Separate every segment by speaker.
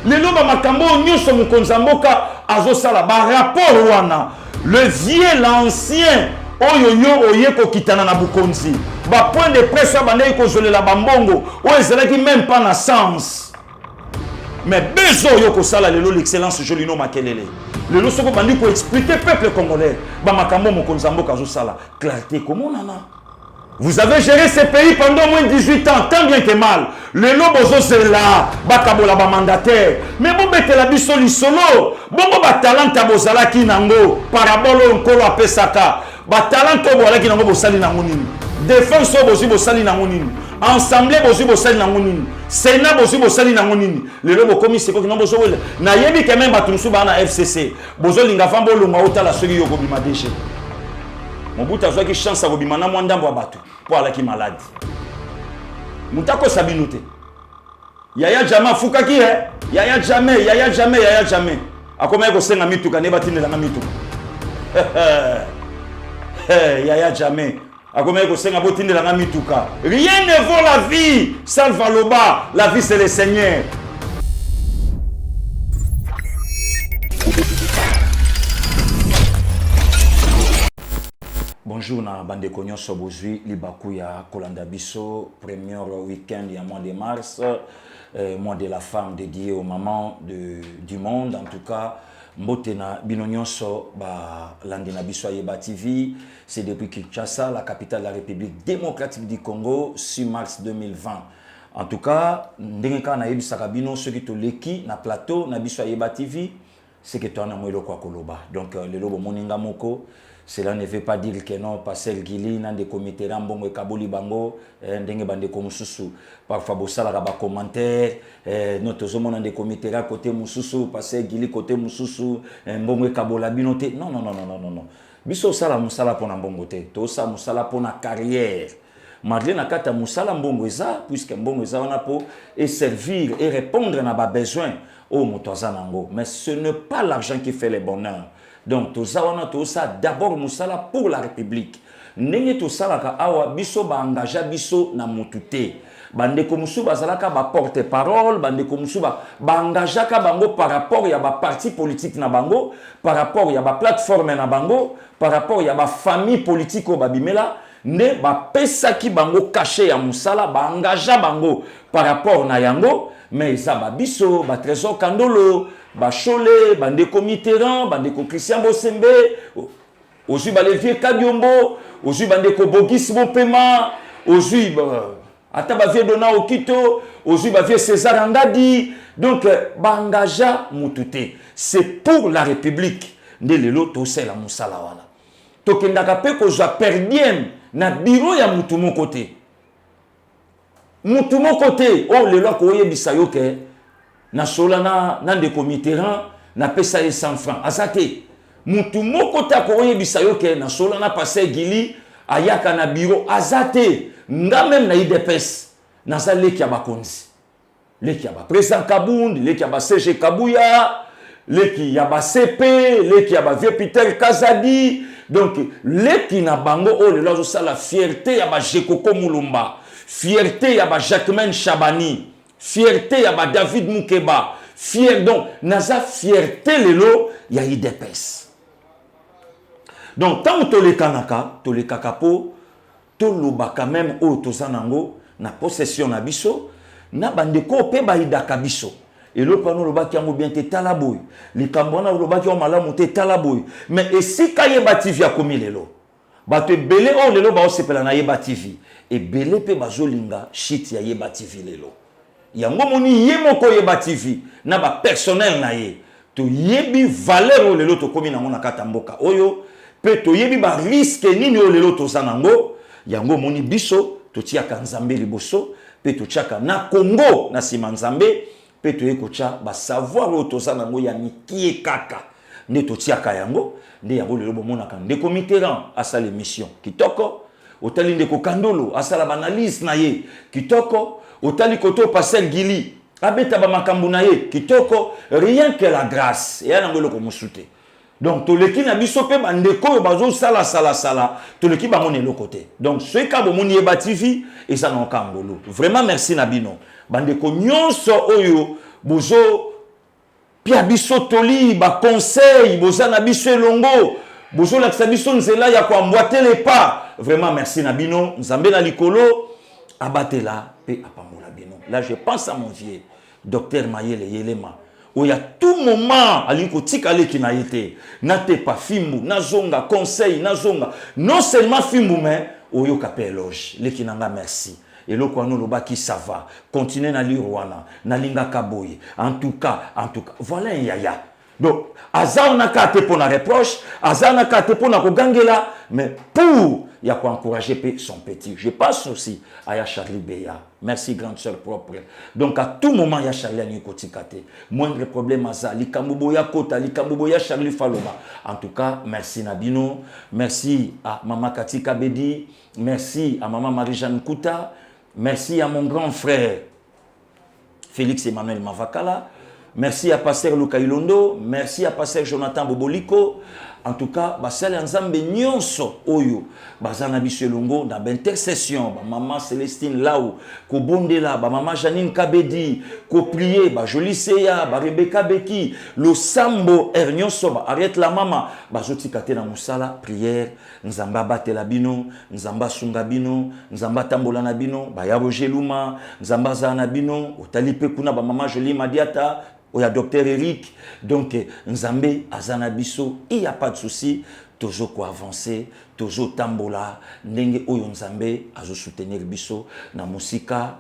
Speaker 1: lelo ba makambo nyonso mokonzi mboka azosala ba rapport wana le vieux l'ancien oyo yo oye kokitana na bukonzi ba point de presse abandaki kozolela bambongo oyo ezalaki même pas na sens mais besoin yo kosala lelo l'excellence Jolino Makelele lelo soko bandi ko expliquer peuple congolais ba makambo mokonzi mboka azosala clarté comment nana. Vous avez géré ce pays pendant moins de 18 ans, tant bien que mal. Le lobozo c'est là, bakabola ba mandataire. Mais bon bete la bisoli solo, bon ba talent tabozala ki nango, parabolo nkolo apesaka. Ba talent to bola ki nango bosali nango nini. Défense bozi bosali nango nini. Assemblée bozi bosali nango nini. Sénat bozi bosali nango nini. Le lobo komi seko ki nango bozo wele. Na yebi quand même batunusu ba na FCC. Bozo linga fambo longa otala soki yo kobima déchet. Mobutu a qui chance à Robimana Mwandambo à Batou pour aller qui malade. Moutako Sabinoute. Yaya Jama Fouka qui est Yaya jamais, Yaya jamais, Yaya jamais. A combien que c'est un mituka ne batine la mituka. Yaya jamais. A combien que c'est un botine la mituka. Rien ne vaut la vie. Salva Loba. La vie c'est le Seigneur. Bonjour na bande konyo sobozui libaku ya Kolanda Biso premier week-end ya mois de mars mois de la femme dédié aux mamans du monde en tout cas mbote na binonyonso ba landina biso yeba TV c'est depuis Kinshasa la capitale de la République démocratique du Congo 6 mars 2020 en tout cas ndenge ka na yebisaka bino soki to leki na plateau na biso yeba TV c'est que toi na mwelo kwa koloba donc le lobo moninga moko. Cela ne veut pas dire que non, Pascal Gili, dans des comités, Rambongo et Kabuli Bango, ndenge bande komususu. Parfois, bosala raba commentaire, notre zomo dans des comités là côté mususu, Pascal Gili côté mususu, Mbongo et Kabola binote. Non, non, non, non, non, non, non. Biso sala musala pona Mbongo te, to sa musala pona carrière. Madeleine akata musala Mbongo eza, puisque Mbongo eza wana po et servir et répondre à nos besoins au mutazanango. Mais ce n'est pas l'argent qui fait le bonheur. Donc, tout ça, d'abord, Moussala pour la République. N'est tout ça, awa biso ba engagé biso na mutute. Bande komusu bazalaka ba porte-parole, bande komusu ba engagé ka bango par rapport ya ba parti politique na bango, par rapport ya ba plateforme na bango, par rapport ya ba famille politique au babimela, ne ba pesa ki bango caché ya Moussala ba engagé bango par rapport na yango, mais ça ba biso ba trésor kandolo Bachole, Bandeko Mitterrand, Bandeko Christian Bosembe, aujourd'hui Balevier Kabiombo, aujourd'hui Bandeko Bogis Mopema, aujourd'hui Atabavie Dona Okito, aujourd'hui Bavie César Andadi. Donc, Bangaja Moutouté, c'est pour la République. Nelelo Tose la Moussalawana. Tokendaka pe ko ja perdiem na bureau ya Moutumo côté. Moutumo côté, oh le loi ko yebisa yo ke na solana na ndeko Mitterrand na pesa ye 100 francs azate mutu moko ta ko yebisa yo ke na solana passé Gili ayaka na bureau azate nga même na IDPS na sa leki ya bakonzi leki ya ba président Kabundi leki ya ba CG Kabuya leki ya ba CP leki ya ba vieux Peter Kazadi donc leki na bango o le lozo sala fierté ya ba Jekoko Mulumba fierté ya ba Jacquemaine Chabani fierté ya ba David Moukeba fier donc naza fierté lelo ya IDPS donc tant to le kanaka to le kakapo to lobaka même o to zanango na possession na biso na bandeko pe ba idaka biso et le pano lobaki yango bien te talaboy likambona lobaki o malamu te talaboy mais esika yeba TV ya komi lelo bato ebele o lelo ba osepela na yeba TV ebele pe bazolinga shit ya yeba TV lelo yango moni yemoko yeba TV na ba personnel na ye to yebi valeur o lelo to komi nango na kata mboka oyo pe to yebi ba risque nini o lelo to sanango yango moni biso to tiaka nzambe liboso pe to tiaka na Congo na sima nzambe pe to ekocha ba savoir o to sanango ya mikie kaka ne to tiaka yango nde yango lelo bomonaka ndeko Mitterrand asala émission kitoko otali ndeko Kandolo asala analyse na ye kitoko otali koto Pascal Gili abeta ba makambu na ye kitoko rien que la grâce et ana ngolo ko musute donc to leki na biso pe bandeko yo bazo sala to leki ba mone lokote donc ce ka bo moni yeba TV et ça na kangolo vraiment merci na bino bandeko nyonso oyo bozo pia biso toli ba conseil bozana biso elongo bozo la biso nzela ya kwa mbwatele pas vraiment merci na bino nzambe na likolo abatela pe apambola bino. Là je pense à mon vieux docteur Mayele Yelema où il y a tout moment aliko tikale ki na été na te pas fimbu na zonga conseil na zonga non seulement fimbu mais oyo kapé éloge lekinanga merci. Et le quoi nous loba qui ça va continuer na lirouana na linga kaboye en tout cas voilà un yaya. Donc aza on a kate pour na reproche aza na kate pour na kogangela mais pour il y a quoi encourager son petit. Je passe aussi à Charlie Beya. Merci grande sœur propre. Donc à tout moment il y a Charlie Anikoti Kate. Moindre problème aza likamboboya kota likamboboya Charlie Faloma. En tout cas merci Nabino, merci à maman Kati Kabedi, merci à maman Marie-Jeanne Kouta. Merci à mon grand frère Félix Emmanuel Mavakala. Merci à Pasteur Luka Ilondo. Merci à Pasteur Jonathan Boboliko. En tout cas, basali nzambe nyonso oyo bazana biso longo na intercession ba maman Célestine Laou ko bondela ba maman Janine Kabedi ko prier ba Jolie Seya ba Rebecca Beki lo sambo nyonso ba arrête la mama ba zoti kate na musala prière nzamba batela bino nzamba sunga bino nzamba tambola na bino ba ya Roger Luma nzamba za na bino otali pe kuna ba maman Jolie Madiata ou ya docteur Eric. Donc nzambe azana biso il y a pas de souci toujours quoi avancer toujours tambola ndenge oyo nzambe azo soutenir biso na musika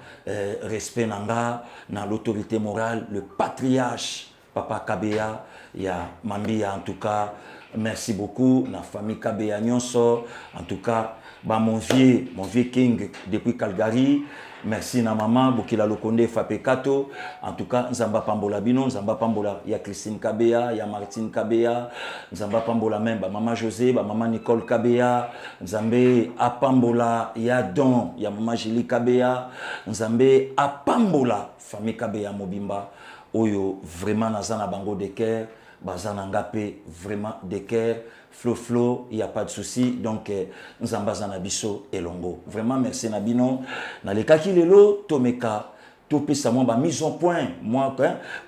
Speaker 1: respect nanga na l'autorité morale le patriarche papa Kabeya ya Mambia. En tout cas merci beaucoup na famille Kabeya nyonso. En tout cas ba mon vieux king depuis Calgary. Merci na maman Bokila Lokonde Fapekato. En tout cas nzamba pambola bino nzamba pambola ya Christine Kabeya ya Martine Kabeya nzamba pambola même ba maman José ba maman Nicole Kabeya nzambe apambola ya Don ya maman Julie Kabeya nzambe apambola famille Kabeya Mobimba oyo vraiment nazana bango de cœur bazana ngape vraiment de cœur Flo, il n'y a pas de souci. Donc, nous avons biso elongo. Vraiment, merci Nabino. Dans les cas qui lelo, tomeka, topé sa moi mise en point. Moi,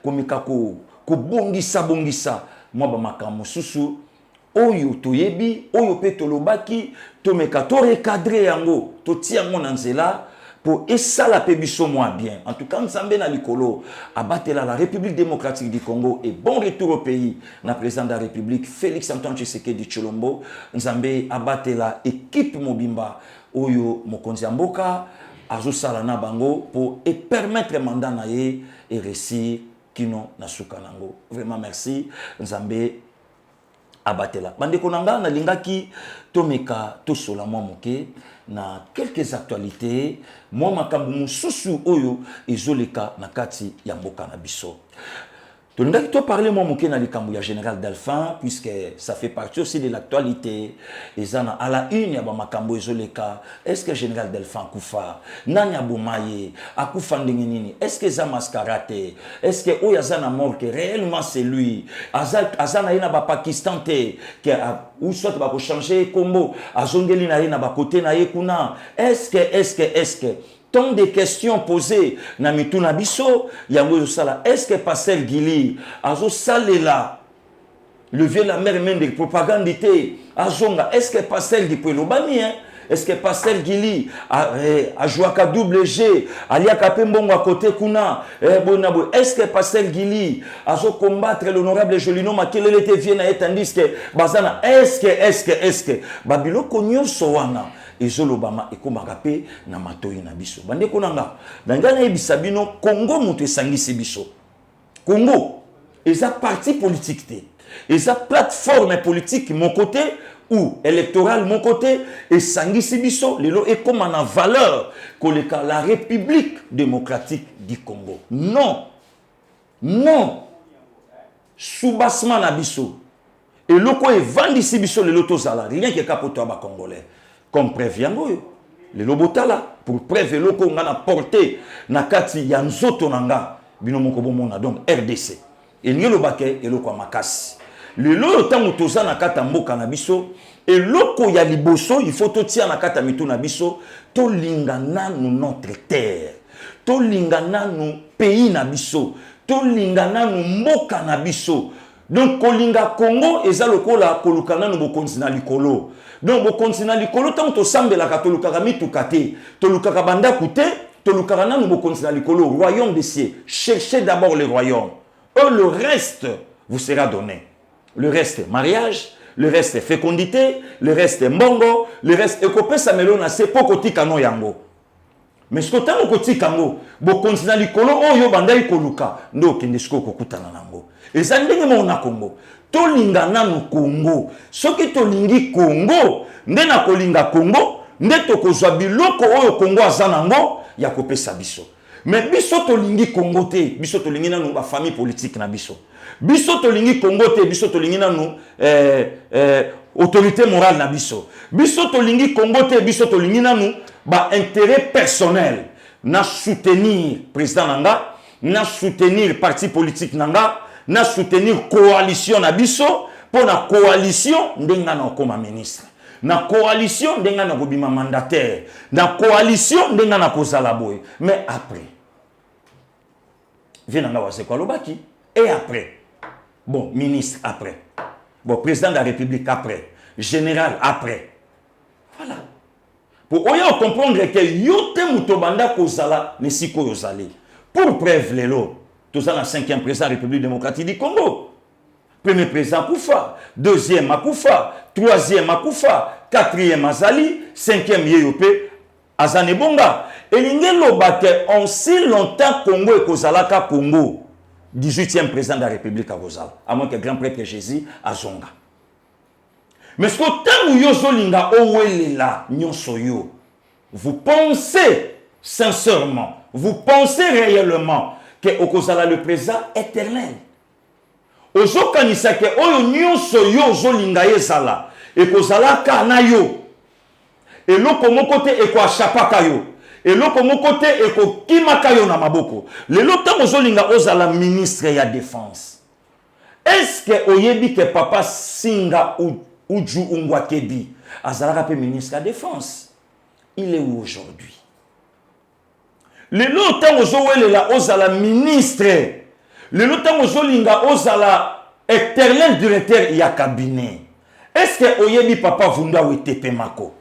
Speaker 1: komeka ko bongisa. Moi, ba makamo susu. Oyo toyebi, oyo pe tolobaki, tomeka to recadrer yango, to tiango nanzela. Pour essa la pébiso moins bien. En tout cas, Nzambe na likolo abatela la République démocratique du Congo et bon retour au pays. Na président de la République Félix Antoine Tshisekedi Tshilombo, Nzambe abatela équipe Mobimba oyo mokonzi mboka azo sala na bango pour et permettre mandat na ye et réussir kino na sukanango. Vraiment merci Nzambe abatela. Bandeko nanga na lingaki tomeka to sola mo moke na quelques actualités moi makambu mususu oyo ezoleka na kati ya mboka na biso. Tolingaki to parler moi moke na likambu ya général Delphin puisque ça fait partie aussi de l'actualité ezana à la une ya ba makambu ezoleka. Est-ce que général Delphin kufa nani abomaye akufa ndenge nini? Est-ce que za mascarate? Est-ce que oyazana mort que réellement c'est lui? Azana ina ba Pakistan te que ou soit ba ko changer combo azongeli na ina ba côté na yekuna. Est-ce que tant de questions posées na mituna biso yango sala. Est-ce que pasteur Gili azo salela lever la mer même de propagande azonga? Est-ce que pasteur Gipelo bani hein? Est-ce que pasteur Gili a joué à double G alia kapé mbongo à côté kuna est-ce que pasteur Gili azo combattre l'honorable Jolino Makelele était vient à tandis que bazana est-ce que babilo konyo sowana ezolobama ekomaka pe na matoyi na biso bandeko nanga dangana ebisabino Congo mutu esangisi biso Congo eza parti politique te eza plateforme politique mon côté ou électoral mon côté esangisi biso lelo ekoma na valeur koleka la République démocratique du Congo. Non soubassement na biso eloko evandisi biso lelo tozala rien que kapoto ba congolais comme preuve yango le lobotala pour preuve eloko nga na porter na kati ya nzoto nanga bino moko bomona donc RDC et ngelo bake eloko makasi lelo tango toza na kata mboka na biso eloko ya liboso il faut totia na kata mitu na biso tolingana nous notre terre tolingana nous pays na biso tolinga nanu mboka na biso. Donc kolinga Congo eza lokola koluka nanu bokonzi na likolo. Donc bokonzi na likolo tant to sambelaka tolukaka mituka te, tolukaka bandaku te, tolukaka nanu bokonzi na likolo, royaume des cieux. Cherchez d'abord le royaume. Le reste vous sera donné. Le reste mariage, le reste fécondité, le reste mbongo, le reste ekopesa melona se pokotika no yango. Mais ce que tu as dit, bo continue likolo oyo bandai koluka ndo kendesko kokutana nango. Et ça ndenge mona Congo. To linga nanu Congo. Soki to lingi Congo, nde na kolinga Congo, nde to kozwa biloko oyo Congo azanango ya kopesa biso. Mais biso to lingi Congo te, biso to lingi nanu ba famille politique na biso. Biso to lingi Congo te, biso to lingi nanu autorité morale na biso. Biso to lingi Congo te, biso to lingi nanu ba intérêt personnel na soutenir président nanga, na soutenir parti politique nanga, na soutenir coalition na biso, pour na coalition ndenga na koma ministre. Na coalition ndenga na kobima mandataire. Na coalition ndenga na kozala boy. Mais après vient nanga wase kwa lobaki et après. Bon, ministre après. Bon, président de la République après. Général après. Voilà. Pour comprendre que yote mutobanda kozala ne siko yozali. Pour preuve lelo, tout ça la 5e président de la République démocratique du Congo. Premier président Koufa, deuxième Akoufa, troisième Akoufa, quatrième Azali, cinquième Yeyopé, Azane Bonga. Et l'ingelo bate en si longtemps Congo et Kozalaka Congo, 18e président de la République à Rosal, à moins que grand prêtre Jésus à Zonga. Mais ce que tant yozolinga owelela nyonsoyo, vous pensez sincèrement, vous pensez réellement que Okozala le président éternel. Ozokanisa ke oyo nyonsoyo zolinga yezala, ekozala kana yo. Et loko mokote eko achapaka yo. Et loko mokote eko kimaka yo na maboko. Le lota ozolinga ozala ministre ya défense. Est-ce que oyebi que papa Singa Uju Ungwakebi azalaka pe ministre de la défense? Il est où aujourd'hui? Le lota ozowelela ozala ministre. Le lota ozolinga ozala éternel directeur ya cabinet. Est-ce que oyebi papa Vunda Wetepe Mako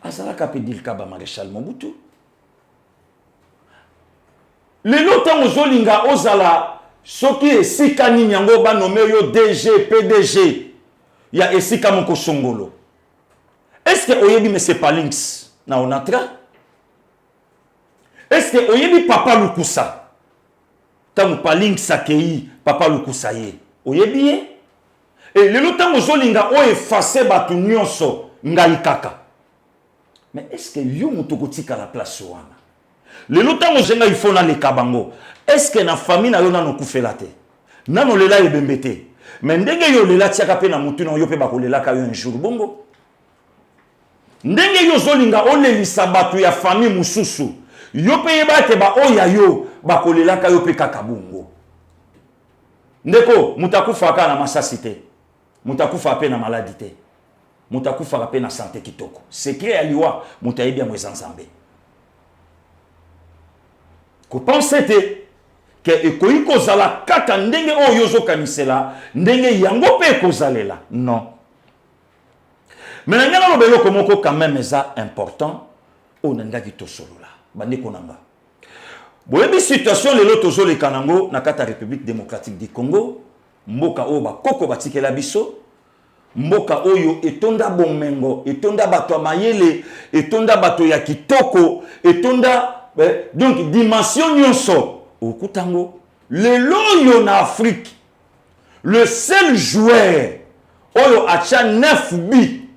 Speaker 1: azalaka pe dilkaba maréchal Mobutu? Le lota ozolinga ozala soki esika nini yango ba nommé yo DG PDG ya esika moko songolo. Est-ce que oyebi monsieur Palinx na onatra? Est-ce que oyebi papa Lukusa? Tamu Palinx akei papa Lukusa ye. Oyebi ye? Et le lota ozolinga o effacer batu nyonso ngai kaka. Mais est-ce que yo mutokotika la place wana? Le lota ozenga il faut na le kabango. Est-ce que na famille na yo nano kufela te? Nano lela ebembete. Mais ndenge yo lela tiaka pe na mutu na yo pe bakolela ka yo un jour bongo. Ndenge yo zolinga olelisa batu ya famille mususu. Yo pe yeba te ba oya yo bakolela ka yo pe kaka bongo. Ndeko mutakufa ka na masasi te. Mutakufa pe na maladie te. Mutakufa pe na santé kitoko. Secret ya liwa mutayebi ya mweza nzambe. Ko pense te que ekoyi kozala kaka ndenge o yozo kanisela ndenge yango pe kozalela. Non. Mais nanga lobelo komoko quand même ça important o nanga kitosolola. Bande konanga. Boyebi situation lelo tozole kanango na kata République démocratique du Congo, mboka o ba koko batikela biso, mboka oyo etonda bomengo, etonda bato mayele, etonda bato ya kitoko, etonda donc dimension nyonso. Okutango, le loyo na Afrique, le seul joueur oyo acha 9 buts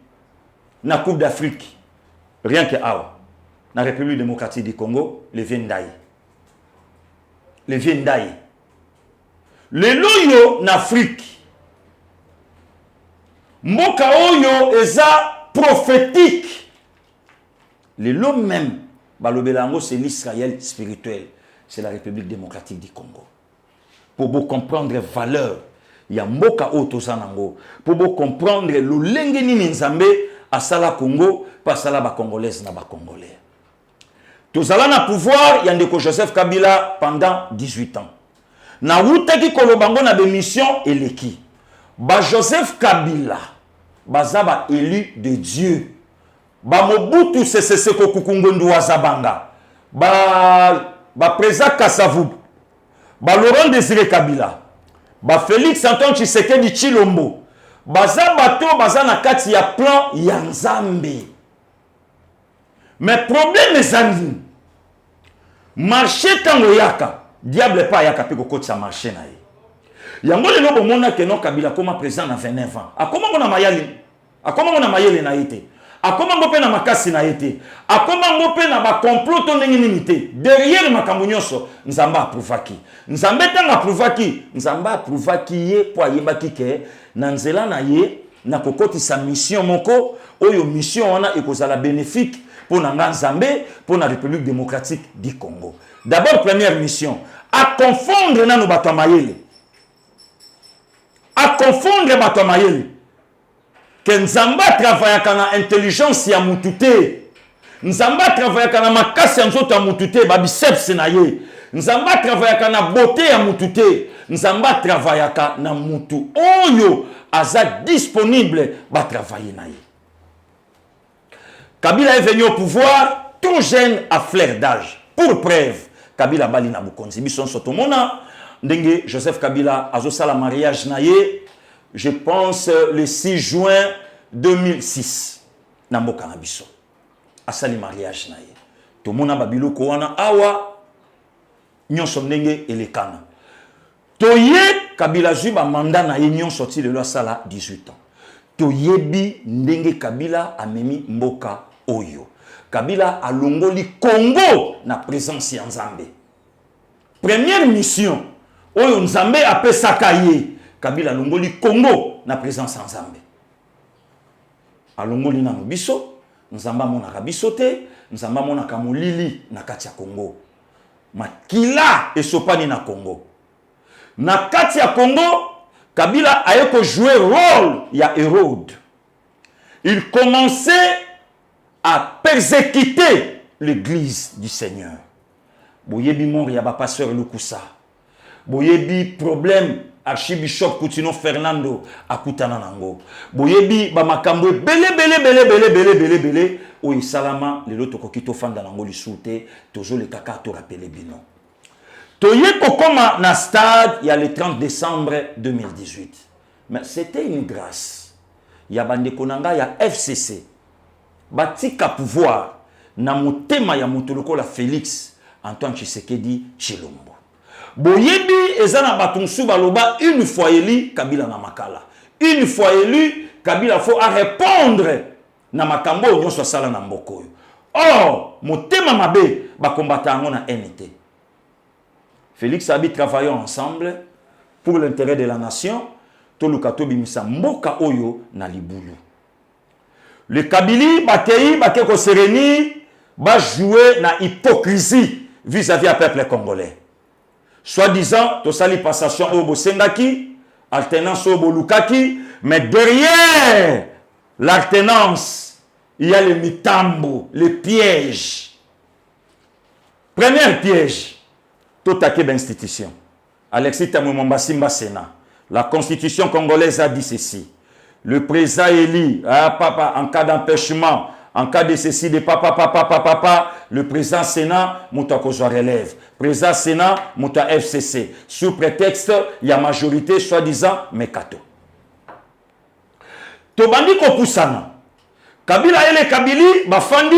Speaker 1: na Coupe d'Afrique, rien que awa, na République démocratique du Congo, le Vendai. Le Vendai. Le loyo na Afrique, mboka oyo eza prophétique. Le lo même, balobelango c'est l'Israël spirituel. C'est la République démocratique du Congo. Pour vous comprendre les valeurs, il y a mboka otozanango. Pour vous comprendre le lengeni nzambe à sala Congo, pas sala ba congolaise na ba congolais. tozala na pouvoir ya ndeko Joseph Kabila pendant 18 ans. Na wutaki kolobango na bémission eleki. Ba Joseph Kabila, bazaba élu de Dieu. Ba Mobutu Sese Seko Kukungundu Wazabanga. Ba Président Kasavubu. Ba Laurent Désiré Kabila. Ba Félix Antoine Tshisekedi Tshilombo. Bazabato bazana kati ya plan ya Nzambe. Mais problème ezali. Marché tango yaka. Diable pas yaka pe kokoti sa marché na ye. Yango lelo bomona ke non Kabila koma président na 29 ans. Akoma ngona mayali. Akoma ngona mayele na yete. Akoma ngope na makasi na yete. Akoma ngope na ba complot to ndenge nimité. Derrière makambo nyonso Nzamba approuvaki. Nzambe tanga approuvaki. Nzamba approuvaki ye po ayebaki ke na nzela na ye na kokoti sa mission moko oyo mission wana ekozala bénéfique pour na Nzambe pour la République démocratique du Congo. D'abord première mission à confondre na no bato mayele. À confondre bato mayele. Que Nzamba travaille kana intelligence ya mutute. Nzamba travaille kana makasi ya nzoto ya mutute ba biceps na ye. Nzamba travaille kana beauté ya mutute. Nzamba travaille kana mutu oyo aza disponible ba travailler na ye. Kabila est venu au pouvoir tout jeune à flair d'âge. Pour preuve, Kabila bali na bukonzi bison sotomona ndenge Joseph Kabila azosala mariage na ye. Je pense le 6 juin 2006 na mboka na biso. Asali mariage na ye. Tomona babiloko wana awa nyonso ndenge elekana. Toye Kabila zuba mandat na ye nyonso ti lelo asala 18 ans. Toyebi ndenge Kabila amemi mboka oyo. Kabila alongoli Congo na présence ya Nzambe. Première mission oyo Nzambe apesaka ye. Kabila alongoli Congo na présence ya Nzambe. Alongoli na biso, Nzamba monaka biso te, Nzamba monaka molili na kati ya Congo. Makila esopani na Congo. Na kati ya Congo, Kabila a joué rôle ya Hérode. Il commençait à persécuter l'église du Seigneur. Boyebi mort ya ba pasteur Lukusa. Boyebi problème archibishop Koutino Fernando akutana nango. Boyebi ba makambo belé o salama lelo tokokito fanda nango lisute tozo le kaka to rappeler bino. Toye kokoma na stade il y a le 30 décembre 2018. Mais c'était une grâce. Ya bande konanga ya FCC. Batika pouvoir na motema ya motoloko la Félix Antoine Tshisekedi Tshilombo. Boyebi ezana batunsu baloba une fois élu Kabila na makala. Une fois élu Kabila faut à répondre na makambo nyonso sala na mboko. Or motema mabe ba combattre ngo na NT. Félix Abi travaillons ensemble pour l'intérêt de la nation. Tolukato bimisa mboka oyo na libulu. Le Kabili bakei bakeko sereni ba jouer na hypocrisie vis-à-vis du peuple congolais. Soi-disant to sali passation au Bosengaki, alternance au Bolukaki, mais derrière l'alternance, il y a le mitambo, le piège. Premier piège, tout à quelle institution. Alexis Tamouimamba Simba Sénat. La constitution congolaise a dit ceci. Le président élu, papa, en cas d'empêchement, en cas de ceci, de papa, le président Sénat, mouta kozwa relève. Président Sénat, mouta FCC. Sous prétexte, il y a majorité, soi-disant, mekato. Tobandi kopusana. Kabila ele Kabili, bafandi,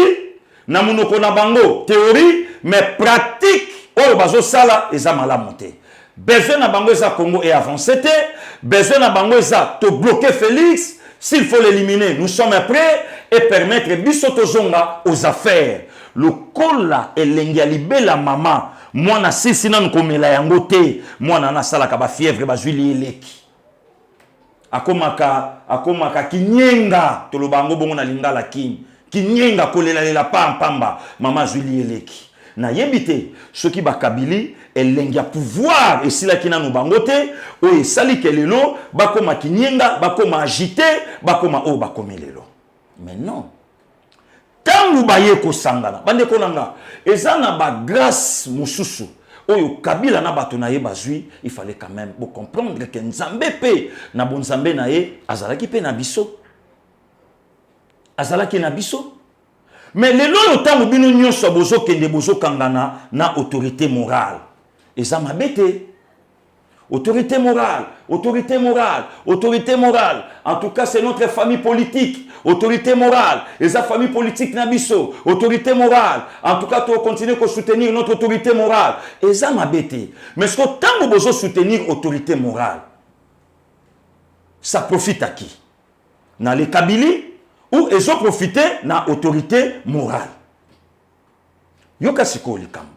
Speaker 1: na munoko na bango, théorie, mais pratique, oyo bazo sala, eza malamonte. Besoin na bango eza Congo et avancé te, besoin na bango eza te bloquer Félix, s'il faut l'éliminer, nous sommes prêts et permettre bisoto zonga aux affaires. Le kola elengi libela mama, moi na sisi na nkomela yango te, moi na sala ka ba fièvre ba juili eleki. Akomaka kinyenga to lobango bongo na lingala kin. Kinyenga kolela lela pamba mama juili eleki. Na yebite ceux qui bakabili elengi pouvoir et sila kina no bangote o esali kelelo bakoma kinyenga bakoma agité bakoma o bakomelelo. Mais non, tangu baye ko sangana bande ko nanga ezana ba grâce mususu oyo Kabila na bato na ye bazui, il fallait quand même comprendre que Nzambe pe na bon Nzambe na ye azalaki pe na biso azalaki na biso. Mais le lolo tango bino nyonso bozo kende bozo kangana na autorité morale eza mabete. Autorité morale, autorité morale, autorité morale. En tout cas, c'est notre famille politique. Autorité morale. Et sa famille politique Nabiso. Autorité morale. En tout cas, tu vas continuer à soutenir notre autorité morale. Et ça m'a bêté. Mais ce que tant que vous soutenir autorité morale, ça profite à qui? Dans les Kabylie ou ils ont profité dans l'autorité morale. Yoka siko likambo.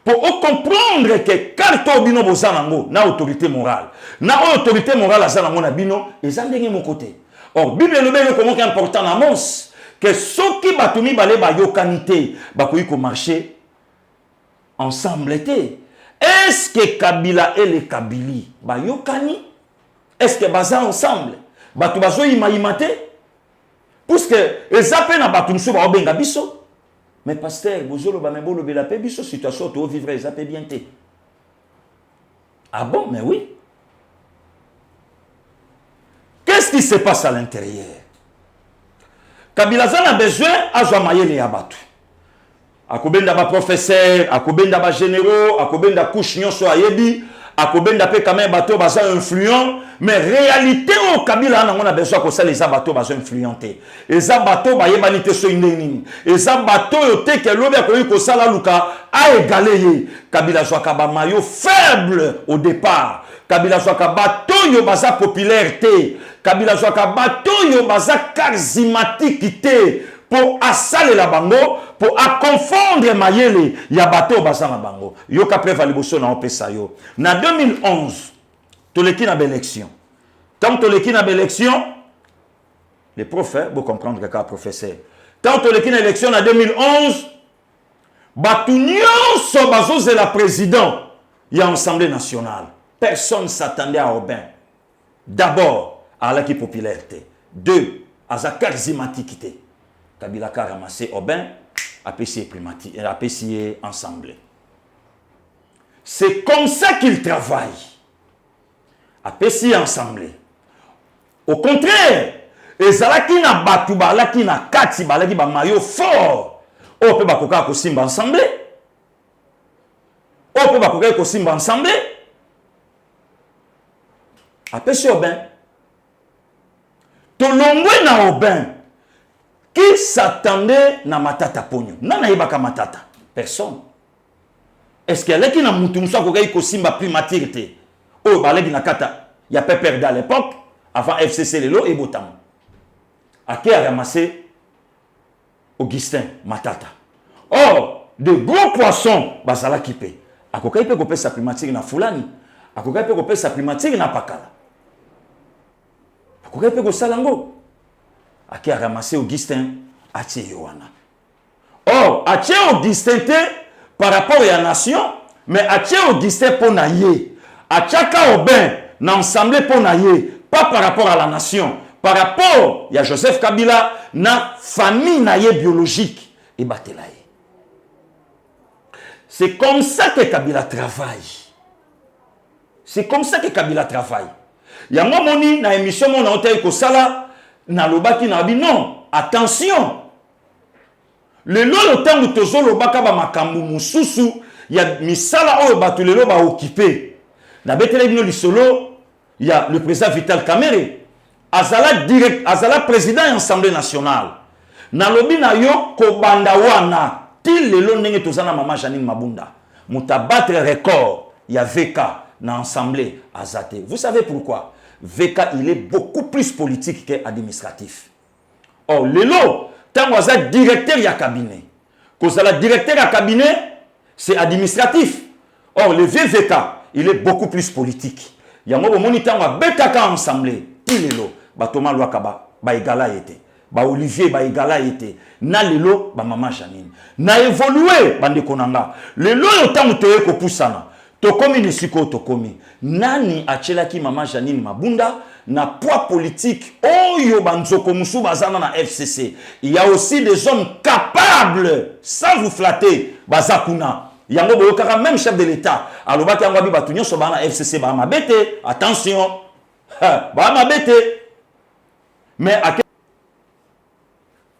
Speaker 1: Pour comprendre que quand bino bozanango na autorité morale, na autorité morale azanango na bino, ezandenge mon côté. Or Bible le bel comment est important na mos que ceux qui batumi balé ba yokanité ba koyi ko marcher ensemble été. Est-ce que Kabila et les Kabylie ba yokani? Est-ce que baza ensemble? Batu bazo imate? Puisque ezape na batu nso ba obenga biso. Mais pasteur, la situation tu vivre ça peut bien. Ah bon, mais oui. Qu'est-ce qui se passe à l'intérieur? Kabila a besoin à Joamaye les abatu. Akobenda ba professeur, akobenda ba généraux, akobenda couche nyonso ayebi, akobenda pe quand même bateau basa influent. Mais réalité au Kabila on a besoin que ça les bateaux basa influenté. Et ça bateau ba yebanité so indeni. Et ça bateau yote ke lobi akoyi ko sala luka a égalé Kabila soit ba maillot faible au départ. Kabila soit bateau yo basa popularité. Kabila soit bateau yo basa charismatique pour assaler la bango, pour confondre mayele ya bateau basa na bango. Yo ka preuve liboso na opesa yo. Na 2011 Toleki na l'élection. Quand Toleki na l'élection, les profs, vous comprendre que professeur. Quand Toleki na l'élection en 2011, Batunyo Sobazo c'est la président. Il y a l'Assemblée nationale. Personne ne s'attendait à Aubin. D'abord, à la popularité. Deux, à sa charismaticité. Kabila a ramassé Aubin, apprécié ensemble. C'est comme ça qu'il travaille. Apesi ensemble. Au contraire, ezalaki na batu balaki na kati balaki ba maillot fort. O pe bakoka ko simba ensemble. O pe bakoka ko simba ensemble. Apesi Aubin. Tolongwe na Aubin. Qui s'attendait na matata ponyo? Nana yebaka matata. Personne. Est-ce qu'elle est qui na mutu musa ko simba primatirité? Oh, balegi na kata, il y a pas perdu à l'époque, avant FCC Lelo et Botam. À qui a ramassé Augustin Matata. Or, de gros poissons, basala kipe. A koka ipe kope sa primatique na Fulani. A koka ipe kope sa primatique na Pakala. A koka ipe ko salango. A qui a ramassé Augustin Atie Yohana. Or, Atie Augustin par rapport à la nation, mais Atie Augustin pour naïe. A Tchaka Aubin, n'a ensemble pour naïe, pas par rapport à la nation, par rapport, il y a Joseph Kabila, na famille naïe biologique, et Batelaïe. C'est comme ça que Kabila travaille. C'est comme ça que Kabila travaille. Il y a un moment, dans l'émission, on a entendu que ça, na lobaki na bi non, attention. Le lolo tangu tozo lobaka ba makambu mususu, il y a misala oyo batu lelo ba occupé. Na betele bino lisolo, il y a le président Vital Kamerhe, azala direct, azala président de l'Assemblée nationale. Na lobi na yo ko banda wana, til lelo ndenge tozana mama Janine Mabunda. Muta battre record, il y a VK na l'Assemblée azate. Vous savez pourquoi? VK il est beaucoup plus politique qu'administratif. Or lelo tant waza directeur ya cabinet. Kozala directeur ya cabinet, c'est administratif. Or le VK il est beaucoup plus politique. Il y a un moment où on a betaka ensemble. Tilelo, Batoma Loakaba, Baigala était. Ba Olivier Baigala était. Na lelo, ba maman Janine. Na évolué, bande konanga. Lelo yotam toye ko pusana. Tokomi ne siko tokomi. Nani achelaki maman Janine Mabunda na poids politique oyo banzoko musu bazana na FCC. Il y a aussi des hommes capables, sans vous flatter, bazakuna. Yango boyokaka même chef de l'État. Alobaki yango abi batu nyonso ba na FCC ba mabete, attention. Ba mabete. Mais à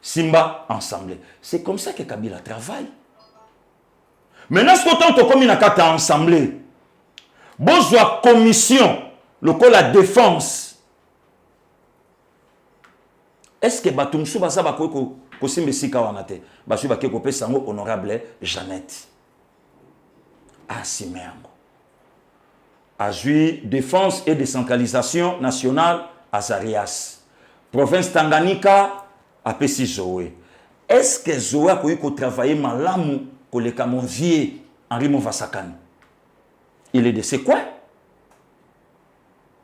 Speaker 1: Simba ensemble. C'est comme ça que Kabila travaille. Maintenant, ce qu'on tente comme une carte ensemble. Bonjour commission, le col la défense. Est-ce que Batumsou Basa Bako Kosimbe Sika Wanate, Basu Bakeko Pesango, honorable Jeannette Asimeango. Azui, défense et décentralisation nationale, Azarias. Province Tanganyika, Apesi Zoé. Est-ce que Zoé a pu travailler malamu pour les Camonviers, Henri Mouvasakani? Il est de ses coins.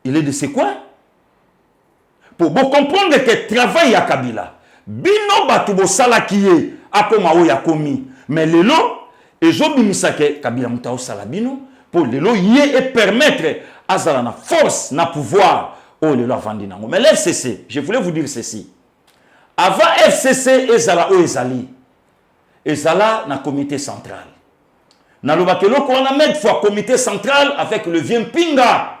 Speaker 1: Il est de ses coins. Pour comprendre que travail à Kabila, Bino Batubo Salakiye, Akomao Yakomi, mais Lelo, et Jobimisake, Kabila Moutao Salabino, pour Lelo y et permettre à Zalana force, na pouvoir, oh Lelo Avandinango. Mais l'FCC, je voulais vous dire ceci. Avant FCC, Ezala ou Ezali, Ezala na comité central. Na lobakelo qu'on a mis fois comité central avec le vieux Pinga.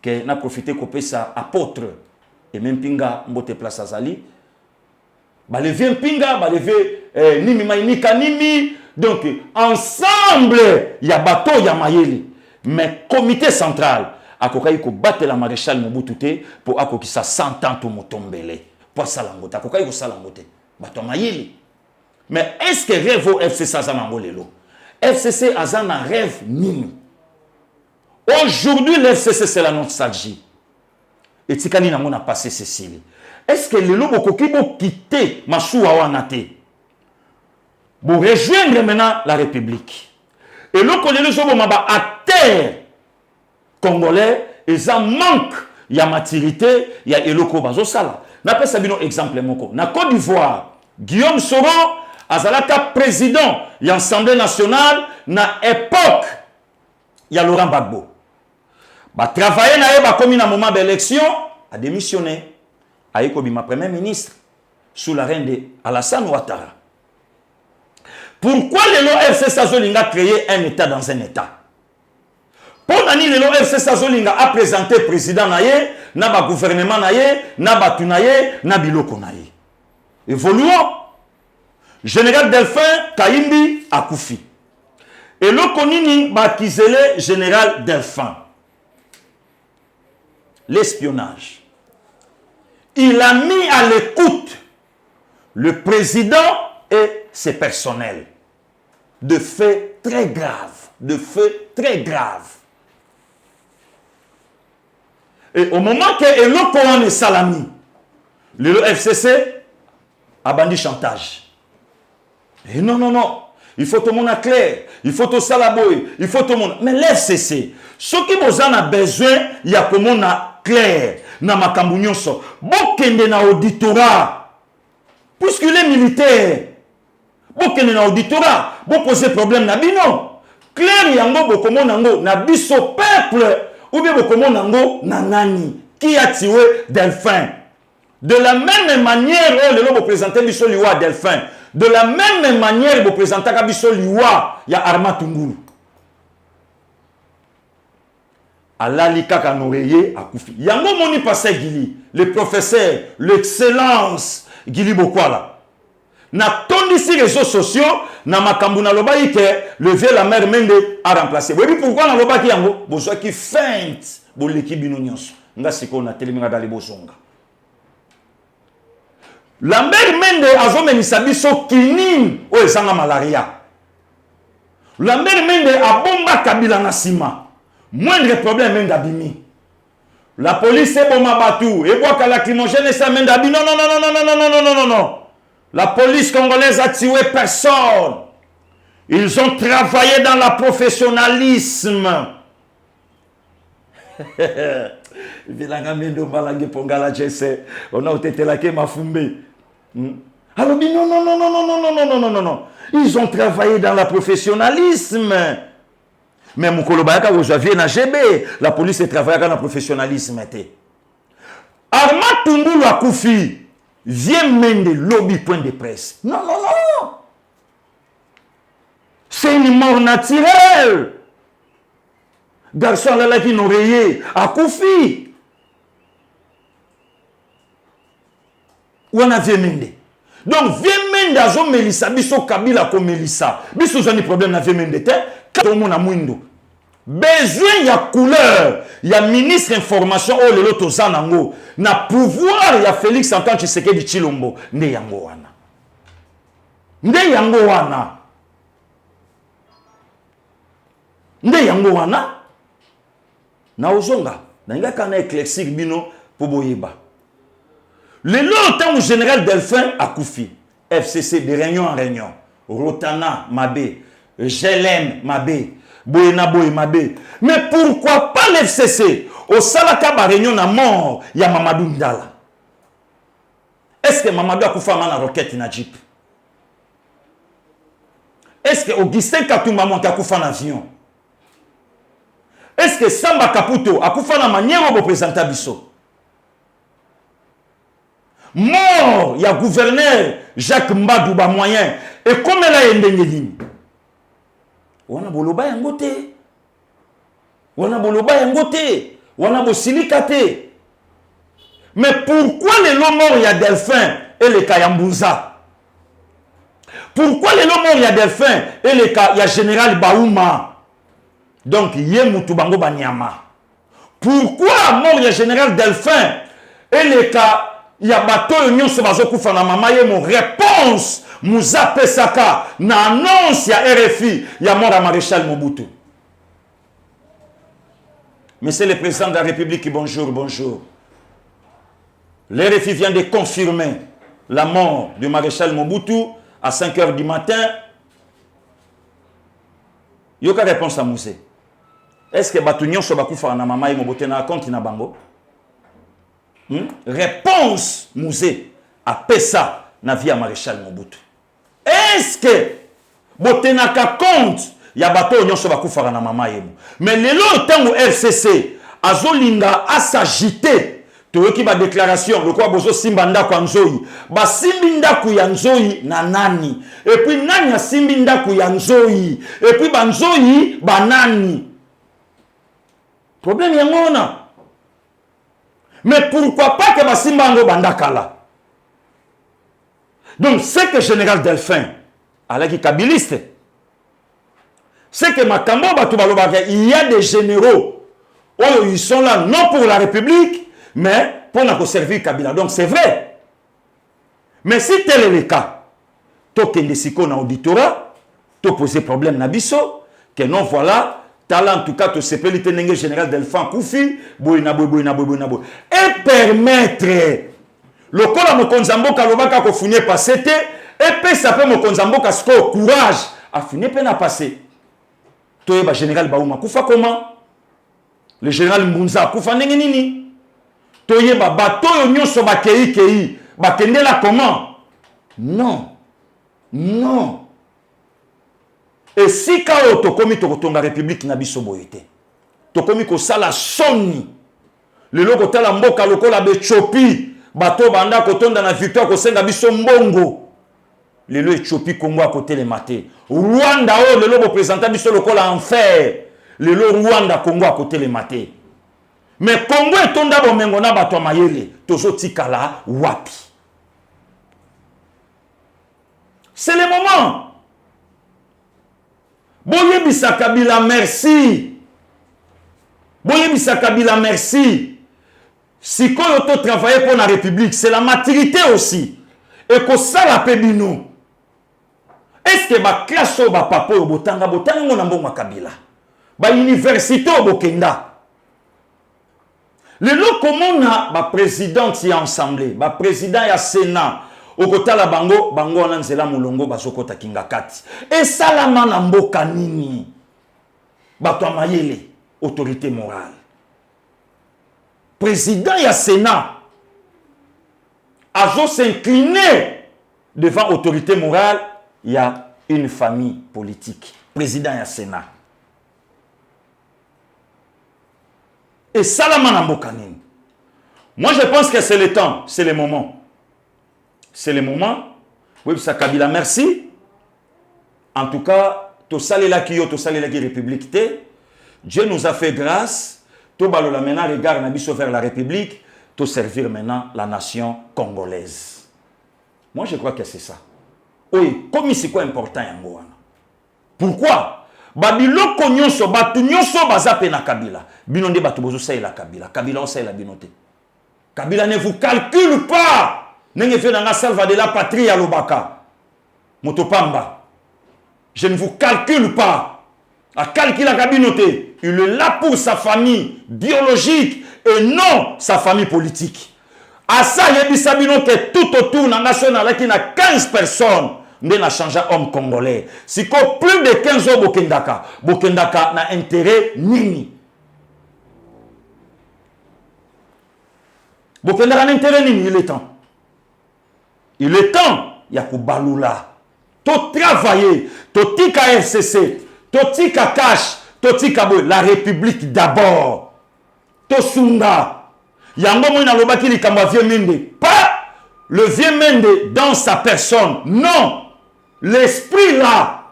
Speaker 1: Que n'a profité couper ça apôtre et même Pinga mbote place Azali. Ba le vieux Pinga, ba le vieux Nimi Mainika Nimi. Donc ensemble, il y a bateau, il y a Mayeli. Mais comité central, akokai ko battre la maréchal Mobutu pour akoki sa 100 ans to motombele. Pour salangote, akokai ko salangote. Bateau Mayeli. Mais est-ce que rêve au FCC Azanango Lelo? FCC Azana rêve nini? Aujourd'hui, l'FCC c'est la nostalgie. Et Tikani Nango n'a passé Cécile. Est-ce que Lelo Bokoki bo quitter Masou Awanate? Pour rejoindre maintenant la République. Et le Lelo Zobo Maba à terre congolais, ils en manquent. Il y a maturité, il y a Eloko Bazosala. N'a pas sabino exemple moko. Na Côte d'Ivoire, Guillaume Soro, Azalaka président de l'Assemblée nationale, na époque, il y a Laurent Gbagbo. Bah travailler na comme un moment d'élection, a démissionné. Aïkobi ma premier ministre sous la reine de Alassane Ouattara. Pourquoi le FCC Sazolinga a créé un État dans un État? Pour nani le FCC Sazolinga a présenté président naye, na ba gouvernement naye, na ba tunaye, na biloko naye. Évoluons. Général Delphin Kaimbi Akoufi. Et le konini bakizele général Delphin. L'espionnage. Il a mis à l'écoute le président et ses personnels. De faits très graves. De faits très graves. Et au moment que le Coran est salami, le FCC a bandit chantage. Et non, non, non. Il faut tout le monde à clair. Il faut tout salaboy. Il faut tout le monde. Mais l'FCC, ce qui vous en a besoin, il y a comme on a clair. Na makambunyoso. Bokende na auditorat. Puisqu'il est militaire. Bokende na auditorat. Bo poser problème na bino. Clair yango bokomo nango. Na biso peuple. Ou bien bokomo nango na nani. Qui a tué Delphin. De la même manière, le lobo présenté biso liwa Delphin. De la même manière, vous présentez Kabiso Liwa, il y a Arma Tungulu. Allah Likaka Noreye a Koufi. Yango Moni Passé Gili, le professeur, l'excellence Gili Bokwala. Na tondisi réseaux sociaux, na makambuna loba ike, le vieux la mère Mende a remplacé. Vous voyez pourquoi na loba ki yango? Bozo ki feinte, bo leki bino nyonso. Nga siko na teleminga dali bozonga. Lambert Mende azomenisa biso kinini o ezanga malaria. Lambert Mende abomba Kabila na sima. Moindre problème Mende abimi. La police est bomba batu. Et quoi que la lacrymogène ça Mende abimi. Non, non, non, non, non, non, non, non, non, non, non. La police congolaise a tué personne. Ils ont travaillé dans le professionnalisme. On a été là que ma fumbe. Alors, non, non, non, non, non, non, non, non, non, non, non. Ils ont travaillé dans le professionnalisme. Mais mon kolobayaka aujourd'hui na GB, la police travaille dans le professionnalisme. Armand Toumbou Akoufi vient mener lobby point de presse. Non, non, non. C'est une mort naturelle. Garçon là qui n'aurait Akoufi. Où on a vient mener. Donc, vient mener à Zon Melissa, biso Kabila comme Melissa. Biso j'ai un problème na vient mener. Quand on a mouindo. Besoin y a couleur, il y a ministre information oh lelo tozanango na pouvoir ya Félix Antoine Tshisekedi Tshilombo nde yango wana. Nde yango wana. Nde yango wana. Na ozonga, na nga kana éclaircir bino po boyeba. Lelo temps général Delphin Akoufi, FCC de réunion en réunion, Rotana Mabé, GLM Mabé. Boyena boye mabe. Mais pourquoi pas l'FCC au salaka ba réunion na mort ya Mamadou Ndala? Est-ce que Mamadou Akoufa na roquette na jeep? Est-ce que Augustin Katumba monte Akoufa na avion? Est-ce que Samba Kaputo Akoufa na manière au présenté biso? Mort ya gouverneur Jacques Mbadou ba moyen et comme elle a endengeli. Wana boloba yango te. Wana boloba yango te. Wana bosilika te. Mais pourquoi les lots morts ya Delphin et les Kayambouza? Pourquoi les lots morts ya Delphin et les ya général Baouma? Donc Yemoutou Bango Banyama. Pourquoi mort ya général Delphin et les ya bateau union se bazo kufana mama yemo réponse Mouza Pesaka na annonce ya RFI ya mort à maréchal Mobutu. Monsieur le président de la République, bonjour, bonjour. L'RFI vient de confirmer la mort du maréchal Mobutu à 5 h du matin. Yoka réponse à Mousé. Est-ce que Batunion Sobakufa na mama yemo bote na compte na bango? Réponse Mousé à Pessa na via maréchal Mobutu. Est-ce que botenaka compte ya bato nyonso bakufara na mama yemo? Mais lelo tango RCC azolinga asagité toyoki ba déclaration lokwa bozo simba ndako ya Nzoyi ba simbi ndako ya Nzoyi na nani et puis nani ya simbi ndako ya Nzoyi et puis ba Nzoyi ba nani problème yango na. Mais pourquoi pas que ba simba ngo bandakala? Donc, c'est que général Delphin, à qui kabiliste, c'est que il y a des généraux, oh, ils sont là non pour la République, mais pour nous servir Kabila. Donc, c'est vrai. Mais si tel est le cas, tu as un auditorat, tu as posé problème Nabiso, que non, voilà, talent en tout cas, tu sais pas le général Delphin Koufi, et permettre. Le col à Mokonzamboka Lobaka ko fini passé te et puis ça peut Mokonzamboka score courage a fini peine à passer. Toi ba général Baouma kufa comment? Le général Mbunza kufa ndenge nini? Toi ba bato nyonso ba kei ba kendela comment? Non. Non. Et si kao to komi to kotonga république na biso boyete. To komi ko sala soni. Le loko tala mboka lokola be chopi. Bato banda kotonda na victoire ko senga biso mbongo. Lelo Ethiopie Congo à côté les maté. Rwanda oh lelo bo présenter biso lokola enfer. Lelo Rwanda Congo à côté les maté. Mais Congo etonda bomengo na bato mayele tozo tikala wapi. C'est le moment. Boyebisa Kabila merci. Boyebisa Kabila merci. Si on a travaillé pour la République, c'est la maturité aussi. Et que ça la pebino. Est-ce que ma classe ou ma papa ou botanga mon ambo Kabila? Ba université ou bokenda. Le lot comment na ba président y assemblée, ba président ya Sénat, au côté la bango on nzela mulongo ba sokota kingakati. Et salama na mboka nini? Ba to mayele autorité morale. Président et Sénat a s'incliner devant l'autorité morale, il y a une famille politique. Président et Sénat. Et Salamana Mbokanine. Moi, je pense que c'est le temps, c'est le moment. C'est le moment. Oui, ça Kabila, merci. En tout cas, tout ça, les Kiyo, tout ça, les République. Dieu nous a fait grâce. Tout balola maintenant, regarde, on a vers la République. Tout servir maintenant la nation congolaise. Moi, je crois que c'est ça. Oui, comme c'est quoi important, Yangoana. Pourquoi? Babiloko nyonso, batu nyonso bazape na Kabila. Binonde batu bozo sa la Kabila. Kabila o sa la binote. Kabila ne vous calcule pas. Nenge fait dans la salva de la patrie à l'Obaka. Motopamba. Je ne vous calcule pas. À calculer la cabinoté. Il est là pour sa famille biologique et non sa famille politique. À ça, il y a que tout autour, dans la nationale, qui a 15 personnes. Nous avons changé homme congolais. Si plus de 15 ans, Bokendaka n'a intérêt ni. Bokendaka n'a intérêt ni, il est temps. Il est temps, il y a Baloula. Tu travailler, tu tika FCC, tu tika cash, tu tika la République d'abord. Tu sunda. Yango mo na lobaki li kamba vieux mende. Pas le vieux mende dans sa personne. Non. L'esprit là.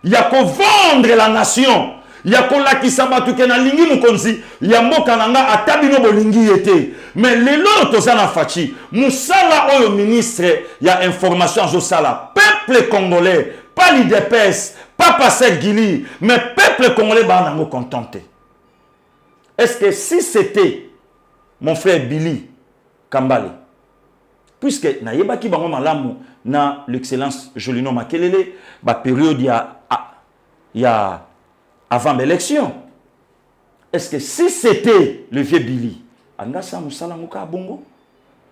Speaker 1: Il y a qu'on vendre la nation. Il y a qu'on la qui sabatu ke na lingi mukonzi. Yambo kananga atabino bolingi yete. Mais les lots tozana fachi. Moussala oyo ministre, il y a information zo sala. Peuple congolais, pas l'IDPS, pas Passer Guili, mais peuple congolais ba nango contenté. Est-ce que si c'était mon frère Billy Kambale, puisque na yebaki bango malamu na l'excellence Jolino Makelele, ba période il y a avant l'élection. Est-ce que si c'était le vieux Billy, Angasa Moussala Mouka Bongo,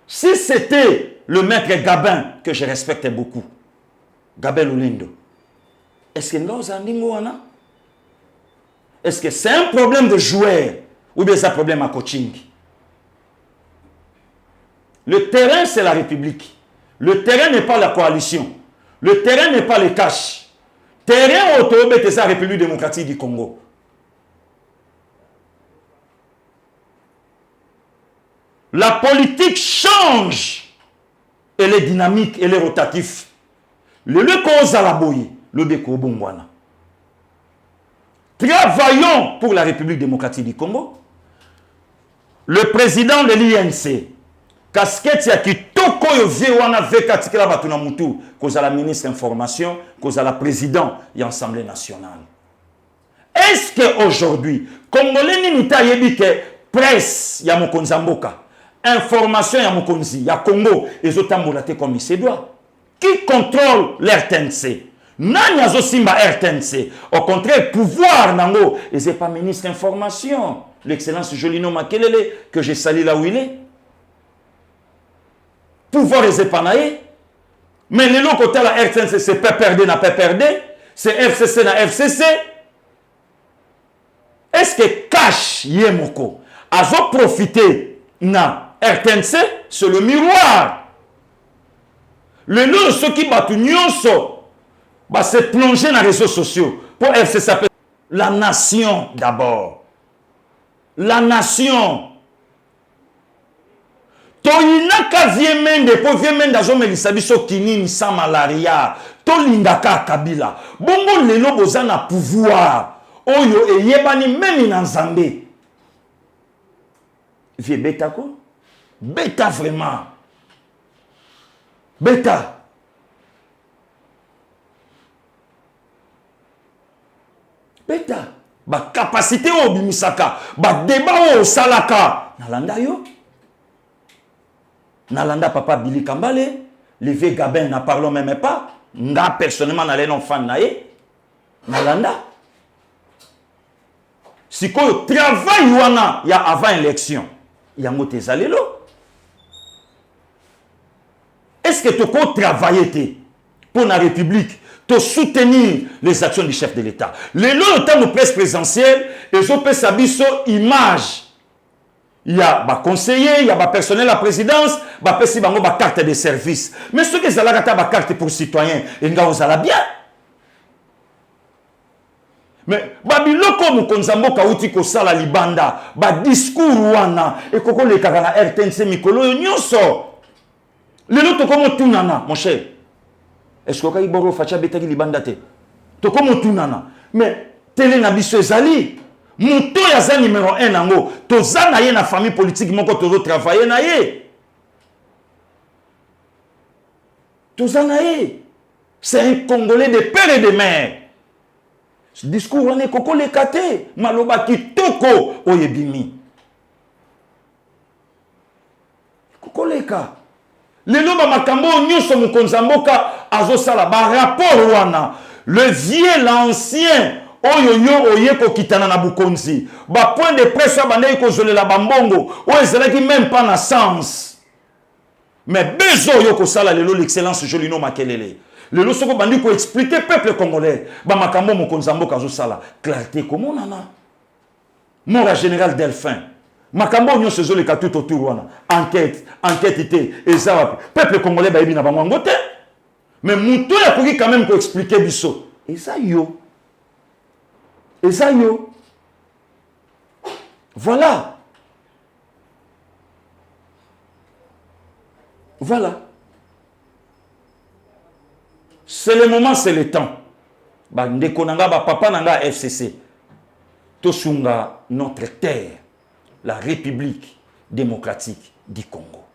Speaker 1: si c'était le maître Gabin, que je respectais beaucoup, Gabel Olindo, est-ce que nous avons est-ce que c'est un problème de joueur ou bien c'est un problème à coaching? Le terrain, c'est la République. Le terrain n'est pas la coalition. Le terrain n'est pas le cash. Terrain autour de la République démocratique du Congo. La politique change. Elle est dynamique, elle est rotative. Le cause à la boye, le beko bongwana. Travaillons pour la République démocratique du Congo. Le président de l'INC, casquette ya kitoko yo viewana veka tikela batuna mutu, cause à la ministre information, cause à la président de l'Assemblée nationale. Est-ce que aujourd'hui, Congolais ni ta yebi que presse ya mokonzi mboka, information ya mokonzi ya Congo ezotambolate comme il se doit. Qui contrôle l'RTNC? Nani azo simba RTNC? Au contraire, pouvoir nango, et c'est pas ministre information, l'excellence Jolino Makelele, que j'ai sali là où il est. Pouvoir et zepanaye. Mais les lots côté la RTNC, c'est pas perdre, n'a pas perdre. C'est FCC, na FCC. Est-ce que cash yemoko azo profiter na RTNC? C'est le miroir. Le lot, ceux qui battent nyonso, bah, se plonger dans les réseaux sociaux. Pour FCC, la nation d'abord. La nation. Toyinaka viemende, po viemende azome lisabiso kinini sans malaria. Tolingaka Kabila. Bongo lelo bozana pouvoir. Oyo e yebani même na Nzambe. Vie beta ko? Beta vraiment. Beta. Beta. Ba capacité au bimisaka. Ba débat au salaka. Nalanda yo. Nalanda papa Billy Kambale. Le vieux Gabin n'en parlons même pas. Nga personnellement n'allait non fan nae. Nalanda. Si quoi travail wana ya avant élection. Yango tezalelo. Est-ce que tu peux travailler pour la République, te soutenir les actions du chef de l'État? Les lots de presse présidentielle, ils ont fait sa image. Il y a des conseillers, il y a des personnel de la présidence, il y a des cartes de service. Mais ceux qui ont des cartes pour citoyens, ils ont bien. Mais babiloko mukonzamboka uti ko sala libanda ba discours wana et koko le kaka na RTNC mikolo nyonso lelo to komo tunana mon cher est-ce que boro facha betaki libanda te to komo tunana mais télé na biso ezali muto ya za numéro 1 nango to za na ye na famille politique moko to travailler na ye to za na ye c'est un Congolais de père et de mère. Ce discours on est koko le kate maloba kitoko oyebimi koko leka lelo ba makambo nyonso mukonzamboka azosala ba rapport wana le vieux l'ancien oyo oye ko kitana na bukonzi ba point de presse bandai ko zolela bambongo o ezalaki même pas na sens mais bezo yo ko sala lelo l'excellence Jolino Makelele lelo soko bandi ko expliquer peuple congolais ba makambo mukonzamboka azosala clarté comment nana mora général Delphin makambo nyonso ezoleka tout autour wana enquête ité ezawapi peuple congolais ba yebi na bango ngote mais muto ya koki quand même ko expliquer biso eza yo voilà c'est le moment, c'est le temps. Ndeko nanga ba papa nanga FCC tosunga notre terre, la République démocratique du Congo.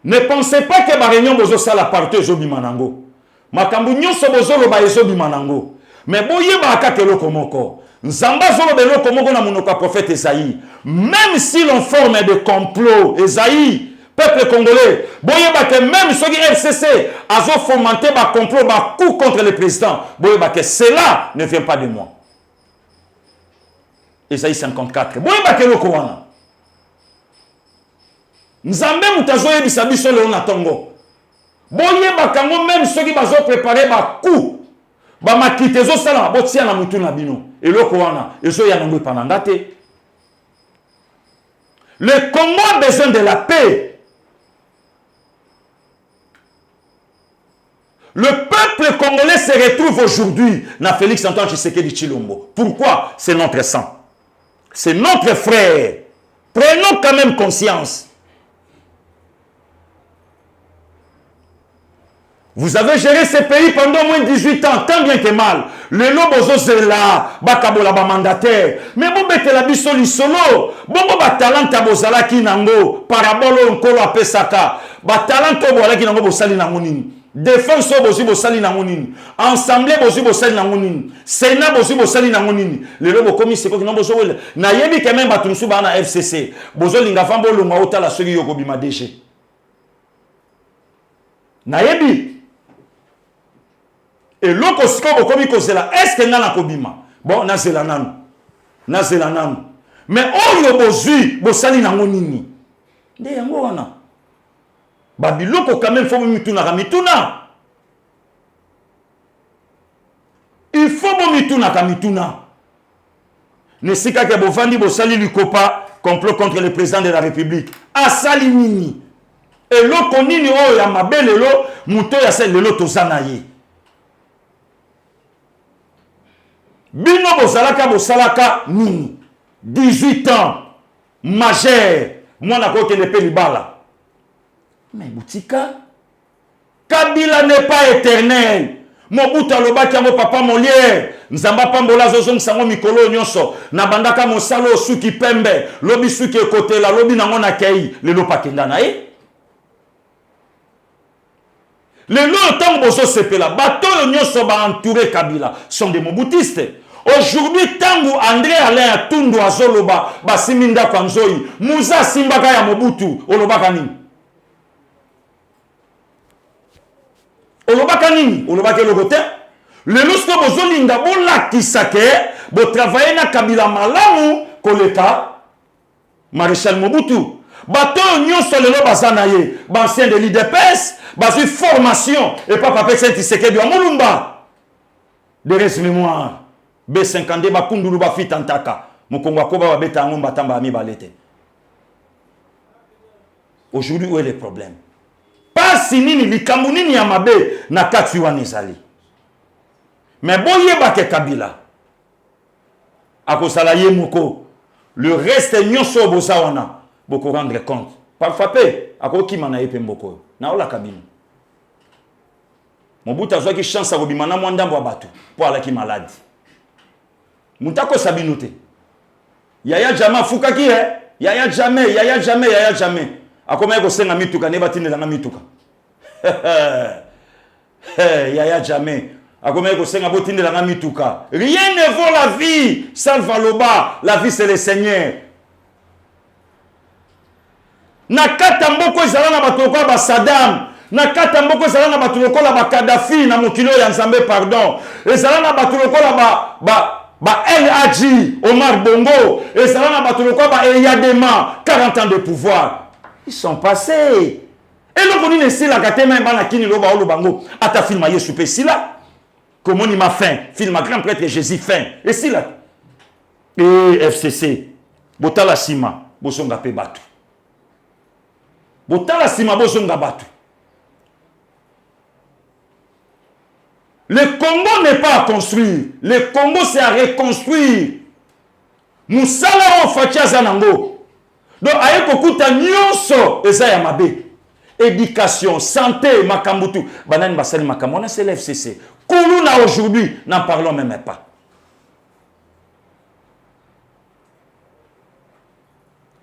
Speaker 1: Ne pensez pas que ba réunion bozo sala partout ezobi manango. Makambu nyonso bozo lo ba ezobi manango. Mais boye ba akatelo komoko. Nzamba zolo belo komoko na monoko prophète Esaïe. Même si l'on forme de complot Esaïe peuple congolais, boyeba que même ceux qui FCC ont fomenté un complot, un coup contre le président, boyeba que cela ne vient pas de moi. Esaïe 54. Boyeba que le Kowana. Nzambe mutazoye bisabiso le onatongo. Boyeba kango même ceux qui ont préparé un coup, ba makitezo sala botia na mutu na bino. Et le Kowana, ezo ya nango panangate. Le Congo a besoin de la paix. Le peuple congolais se retrouve aujourd'hui dans Félix Antoine Tshisekedi Tshilombo. Pourquoi? C'est notre sang. C'est notre frère. Prenons quand même conscience. Vous avez géré ce pays pendant au moins 18 ans, tant bien que mal. Le lobozo c'est là, bakabola ba mandataire. Mais bon bete la biso li solo. Bon ba talent bozala ki nango, parabolo nkolo apesaka. Ba talent bola ki nango bosali nango nini. Défense bosi bosali nango nini. Assemblée bosi bosali nango nini. Sénat bosi bosali nango nini. Le lobo komi seko ki nango boso. Na yebi quand même batunsu ba na FCC. Bozo linga fambo longa otala soki yoko bima déchet. Na yebi et l'autre siko bokomi kozela est-ce que ngana kobima bon nazela nanu mais oyo bozui bosali nango nini nde yango wana babiloko quand même faut mituna mituna il faut mituna ne sika ke bovandi bosali likopa complot contre le président de la République asali nini et l'autre nini oyo ya mabelelo muto ya sel lelo tozana ye Bino bosalaka nini 18 ans majeur moi na kote le pelibala mais boutika Kabila n'est pas éternel Mobutu alobaki yango papa Molière nzamba pambola zozo nsango mikolo nyonso na bandaka mosalo suki pembe lobi suki ekotela lobi nango na kei lelo pakenda na ye les lots tant bozo sepela bato nyonso ba entouré Kabila sont des mobutistes. Aujourd'hui tangu André Alain Atundu azoloba basiminda kwa nzoi muza simbaka ya Mobutu olobaka nini olobaka logote le losko bozolinga bolakisa ke bo travailler na Kabila malamu koleka Maréchal Mobutu bato nyonso lelo bazana ye bancien de l'IDPS bazui formation et pas papa Tshisekedi wa Mulumba de res-mémoire B52 bakundulu bafitantaka mukongo akoba babeta ngomba tamba ami balete. Aujourd'hui où est le problème? Pas si nini likambu nini ya mabe na kati wana ezali. Mais bon yeba ke Kabila. Akosala ye moko. Le reste nyonso bosa wana. Boko rendre compte. Parfois pe akoki mana yepe mboko. Na ola kabino. Mobutu azwaki chance akobima na mwa ndambo ya bato po alaki maladi. Mutako sabinote. Yaya Jama fukaki Yaya jamais. Akoma yako senga mituka ne batindela na mituka. Yaya jamais. Akoma yako senga botindela na mituka. Rien ne vaut la vie sans valoba. La vie c'est le Seigneur. Nakata mboko ezala na bato lokola ba Saddam. Nakata mboko ezala na bato lokola ba Kadhafi na mokilo ya Nzambe pardon. Ezala na bato lokola ba El Hadji Omar Bongo. Ezala na bato lokola ba Eyadema 40 ans de pouvoir. Ils sont passés. Et le koni ne sila katema mbana kini loba olo bango. Ata film Yesu pe sila. Comment il m'a fait film grand prêtre Jésus fin. Et sila. Et FCC. Botala sima bosonga pe batu. Botala sima bosonga batu. Le Congo n'est pas à construire. Le Congo c'est à reconstruire. Nous salons fatia zanango. Donc aye kokuta nyonso eza ya mabe. Éducation, santé, makambutu. Banani basali makamona c'est l'FCC. Koulouna aujourd'hui, n'en parlons même pas.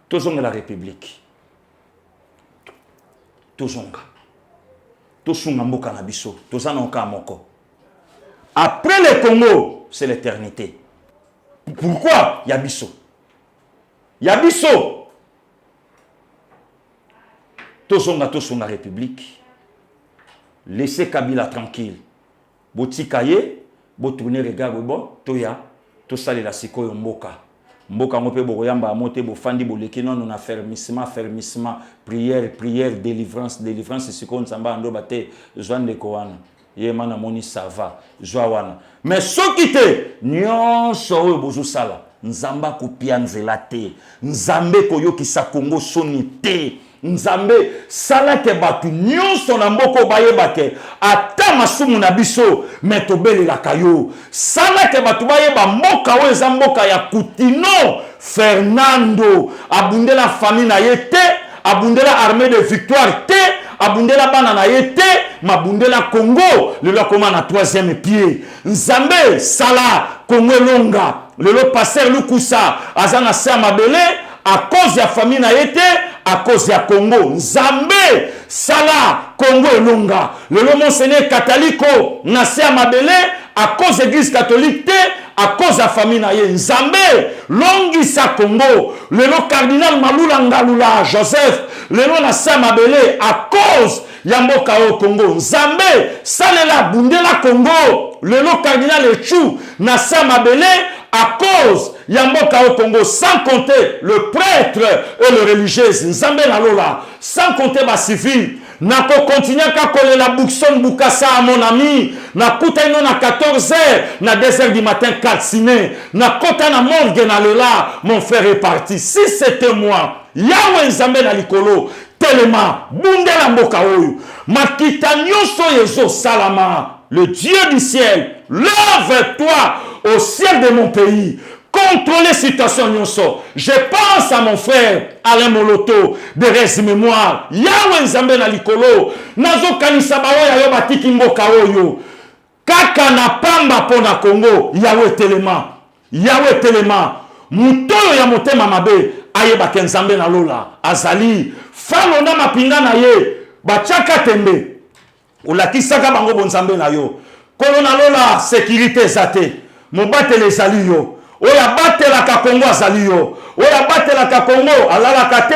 Speaker 1: Tozonga la République. Tozonga. Tozonga mboka na biso. Tozana oka moko. Après le Congo, c'est l'éternité. Pourquoi? Yabiso. Yabiso. Tozonga République. Laissez Kabila tranquille. Botikaye, botourner regard bon, toya, to sale la sikoyo mboka. Mboka ngope boyamba amote bofandi boleki non on a fermissement, prière, délivrance, sikon samba ando bate joan de koana. Yemana moni sava, joawana. Mais ce qui te nyonso oyo bozo sala, nzamba kopia nzela te, nzambe koyoki sa Kongo soni te. Nzambe sala ke batu nyonso na mboko bayeba ke ata masumu na biso metobele la kayo sala ke batu bayeba mboka oyo eza mboka ya Kutino Fernando abundela famille na yete abundela armée de victoire te abundela bana na yete mabundela Congo lelo koma na troisième pied nzambe sala Congo longa lelo passer lukusa azana sa mabele à cause de la famille na yete à cause de Congo Nzambe sala Congo longa le monseigneur catholico nasé à Mabele à cause de l'église catholique te à cause de la famille na ye Nzambe longi sa Congo le cardinal Malula Ngalula Joseph le nasé à Mabele à cause Yamboka au Congo Nzambe salela bundela Congo le cardinal Echou nasé à Mabele à cause Yamboka au Congo, sans compter le prêtre et le religieux, Nzambe Nalola, sans compter ma civil, n'a pas continué à coller la Buxon Bukassa à mon ami, n'a coûté non à 14h, n'a 2h du matin 4 ciné, n'a coûté na morgue na lela, mon frère est parti. Si c'était moi, Yahweh Nzambe Nalikolo, tellement, Bundela Mboka Oyo, Makita Nyoso Yezo Salama, le Dieu du ciel, lève-toi au ciel de mon pays. Contrôler la situation nyonso. Je pense à mon frère Alain Moloto de Reste Mémoire. Yahweh Nzambe na likolo. Nazo kanisa baoya yo batiki mboka oyo. Kaka na pamba pona Congo. Yahweh telema. Mutoyo ya motema mabe. Aye bake Nzambe na lola. Azali. Falo na mapinga na ye. Bachaka tembe. Ulakisaka bango bon Nzambe na yo. Kolo na lola sécurité zate. Mobate les ali yo. Oya batela ka Congo azali yo. Oya batela ka Congo alala kate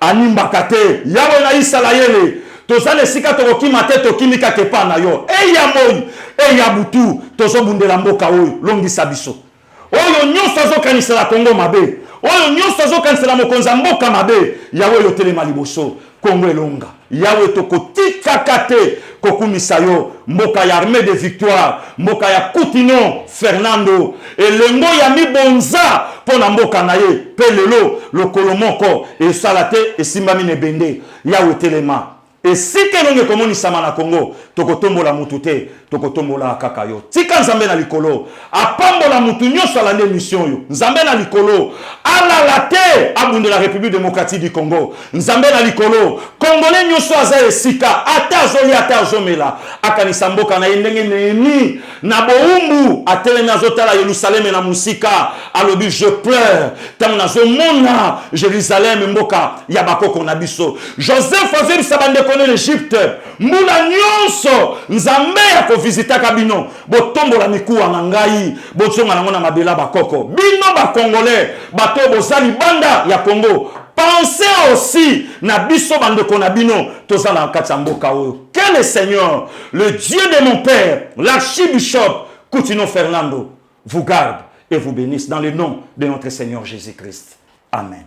Speaker 1: animba kate. Yawe na isala yele. Tozale sika tokokima te tokimika kepa na yo. Eya moi, eya butu tozo bundela mboka oyo longisa biso. Oyo nyonso zo kanisa la Congo mabe. Oyo nyonso zo kanisa la mokonza mboka mabe. Yawe yo telema liboso. Congo elonga. Yawe tokotika kate kokumisa yo mboka ya armée de victoire mboka ya Kutino Fernando elengo ya mibonza pona mboka na ye pelelo lokolo moko e salate e simbami ne bende Yawe telema Et si que nous komoni sama na Congo, tokotombola mutu te, tokotombola kaka yo. Tika nzambe na likolo, apambola mutu nyonso ala mission yo. Nzambe na likolo, ala la te abunde la République démocratique du Congo. Nzambe na likolo, Congolais nyonso aza esika, ata zoli ata zomela, akanisa mboka na ndenge neni na boumbu, atelemi azotala Yerusalem na musika, alobi je pleure, tant nazo mona Jérusalem mboka ya bakoko na biso. Joseph azeli sabande kone l'Égypte, mbula nyonso nzambe ya ko visita kabino, botombola mikuwa na ngai, botsonga nango na mabela bakoko. Bino ba Congolais, bato bozali banda ya Congo. Pensez aussi na biso bande konabino, tozala kati ya mboka oyo. Que le Seigneur, le Dieu de mon père, l'archibishop Coutinho Fernando vous garde et vous bénisse dans le nom de notre Seigneur Jésus-Christ. Amen.